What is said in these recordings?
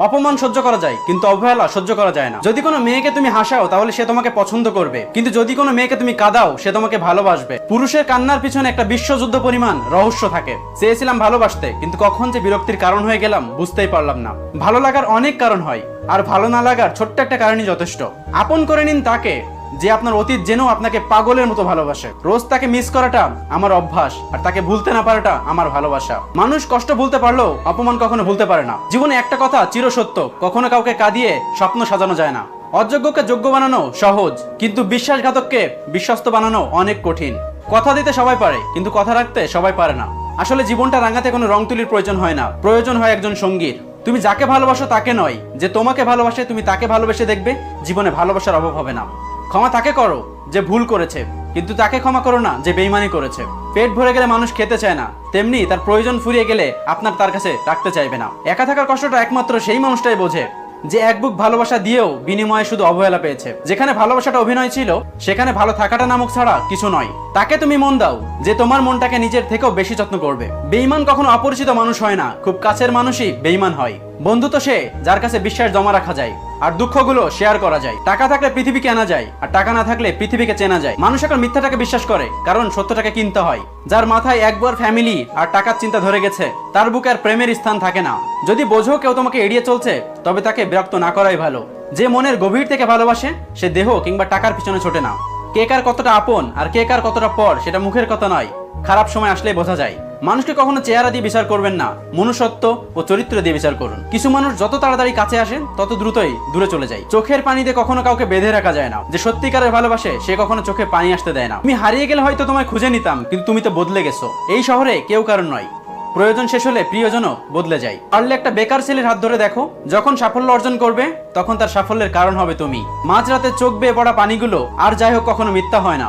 অপমান সহ্য করা যায়, কিন্তু অবহেলা সহ্য করা যায় না। যদি কোনো মেয়েকে তুমি হাসাও তাহলে সে তোমাকে পছন্দ করবে, কিন্তু যদি কোনো মেয়েকে তুমি কাঁদাও সে তোমাকে ভালোবাসবে। পুরুষের কান্নার পিছনে একটা বিশ্বযুদ্ধ পরিমাণ রহস্য থাকে। চেয়েছিলাম ভালোবাসতে, কিন্তু কখন যে বিরক্তির কারণ হয়ে গেলাম বুঝতেই পারলাম না। ভালো লাগার অনেক কারণ হয়, আর ভালো না লাগার ছোট্ট একটা কারণই যথেষ্ট। আপন করে নিন তাকে যে আপনার অতীত জেনেও আপনাকে পাগলের মতো ভালোবাসে। রোজ তাকে মিস করাটা আমার অভ্যাস, আর তাকে ভুলতে না পারাটা আমার ভালোবাসা। মানুষ কষ্ট ভুলতে পারলেও অপমান কখনো ভুলতে পারে না। জীবনে একটা কথা চিরসত্য, কখনো কাউকে কাঁদিয়ে স্বপ্ন সাজানো যায় না। অযোগ্যকে যোগ্য বানানো সহজ, কিন্তু বিশ্বাসঘাতককে বিশ্বস্ত বানানো অনেক কঠিন। কথা দিতে সবাই পারে, কিন্তু কথা রাখতে সবাই পারে না। আসলে জীবনটা রাঙাতে কোনো রং তুলির প্রয়োজন হয় না, প্রয়োজন হয় একজন সঙ্গীর। তুমি যাকে ভালোবাসো তাকে নয়, যে তোমাকে ভালোবাসে তুমি তাকে ভালোবেসে দেখবে, জীবনে ভালোবাসার অভাব হবে না। ক্ষমা তাকে করো যে ভুল করেছে, কিন্তু তাকে ক্ষমা করো না যে বেইমানি করেছে। পেট ভরে গেলে মানুষ খেতে চায় না, তেমনি তার প্রয়োজন ফুরিয়ে গেলে আপনার তার কাছে রাখতে চাইবে না। একা থাকার কষ্টটা একমাত্র সেই মানুষটাই বোঝে যে এক বুক ভালোবাসা দিয়েও বিনিময়ে শুধু অবহেলা পেয়েছে। যেখানে ভালোবাসাটা অভিনয় ছিল, সেখানে ভালো থাকাটা নামক ছাড়া কিছু নয়। তাকে তুমি মন দাও যে তোমার মনটাকে নিজের থেকেও বেশি যত্ন করবে। বেঈমান কখনো অপরিচিত মানুষ হয় না, খুব কাছের মানুষই বেঈমান হয়। বন্ধু তো সে যার কাছে বিশ্বাস জমা রাখা যায়, আর দুঃখগুলো শেয়ার করা যায়। টাকা থাকলে পৃথিবীকে আনা যায়, আর টাকা না থাকলে পৃথিবীকে চেনা যায়। মানুষ এখন মিথ্যাটাকে বিশ্বাস করে, কারণ সত্যটাকে কিনতে হয়। যার মাথায় একবার ফ্যামিলি আর টাকার চিন্তা ধরে গেছে, তার বুকে আর প্রেমের স্থান থাকে না। যদি বোঝো কেউ তোমাকে এড়িয়ে চলছে, তবে তাকে বিরক্ত না করাই ভালো। যে মনের গভীর থেকে ভালোবাসে, সে দেহ কিংবা টাকার পিছনে ছোটে না। কে কার কতটা আপন আর কে কার কতটা পর, সেটা মুখের কথা নয়, খারাপ সময় আসলেই বোঝা যায়। মানুষকে কখনো চেহারা দিয়ে বিচার করবেন না, মনুষ্যত্ব ও চরিত্র দিয়ে বিচার করুন। কিছু মানুষ যত তাড়াতাড়ি কাছে আসে, তত দ্রুতই দূরে চলে যায়। চোখের পানিতে কখনো কাউকে বেঁধে রাখা যায় না। যে সত্যিকারের ভালোবাসে সে কখনো চোখে পানি আসতে দেয় না। তুমি হারিয়ে গেলে হয়তো তোমায় খুঁজে নিতাম, কিন্তু তুমি তো বদলে গেছো। এই শহরে কেউ কারণ নয়, প্রয়োজন শেষ হলে প্রিয়জনও বদলে যায়। পারলে একটা বেকার ছেলের হাত ধরে দেখো, যখন সাফল্য অর্জন করবে তখন তার সাফল্যের কারণ হবে তুমি। মাঝরাতে চোখ বেয়ে পড়া পানিগুলো আর যাই হোক কখনো মিথ্যা হয় না।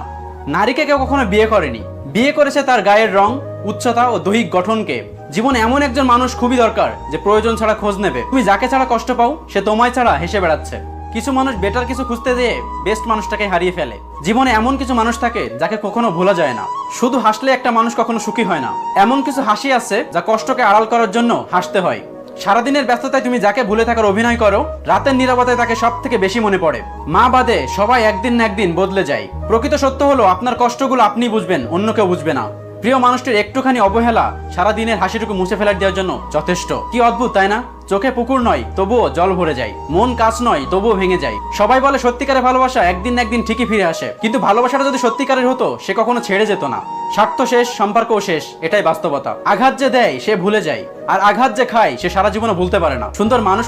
নারীকে কেউ কখনো বিয়ে করেনি, বিয়ে করেছে তার গায়ের রং, উচ্চতা ও দৈহিক গঠনকে। জীবনে এমন একজন মানুষ খুবই দরকার যে প্রয়োজন ছাড়া খোঁজ নেবে। তুমি যাকে ছাড়া কষ্ট পাও, সে তোমায় ছাড়া হেসে বেড়াচ্ছে। কিছু মানুষ বেটার কিছু খুঁজতে যেয়ে বেস্ট মানুষটাকে হারিয়ে ফেলে। জীবনে এমন কিছু মানুষ থাকে যাকে কখনো ভোলা যায় না। শুধু হাসলে একটা মানুষ কখনো সুখী হয় না। এমন কিছু হাসি আছে যা কষ্টকে আড়াল করার জন্য হাসতে হয়। সারাদিনের ব্যস্ততায় তুমি যাকে ভুলে থাকার অভিনয় করো, রাতের নীরবতায় তাকে সব থেকে বেশি মনে পড়ে। মা বাদে সবাই একদিন না একদিন বদলে যায়। প্রকৃত সত্য হলো আপনার কষ্টগুলো আপনি বুঝবেন, অন্য কেউ বুঝবে না। প্রিয় মানুষটির একটুখানি অবহেলা সারা দিনের হাসিটুকু মুছে ফেলার দেওয়ার জন্য যথেষ্ট। কি অদ্ভুত তাই না? চোখে পুকুর নয় তবুও জল ভরে যায়, মন কাজ নয় তবুও ভেঙে যায়। সবাই বলে সত্যিকারের ভালোবাসা একদিন না একদিন ঠিকই ফিরে আসে, কিন্তু ভালোবাসাটা যদি সত্যিকারের হতো সে কখনো ছেড়ে যেত না। স্বার্থ শেষ, সম্পর্কও শেষ, এটাই বাস্তবতা। আঘাত যে দেয় সে ভুলে যায়, আর আঘাত যে খায় সে সারা জীবনে ভুলতে পারে না। সুন্দর মানুষ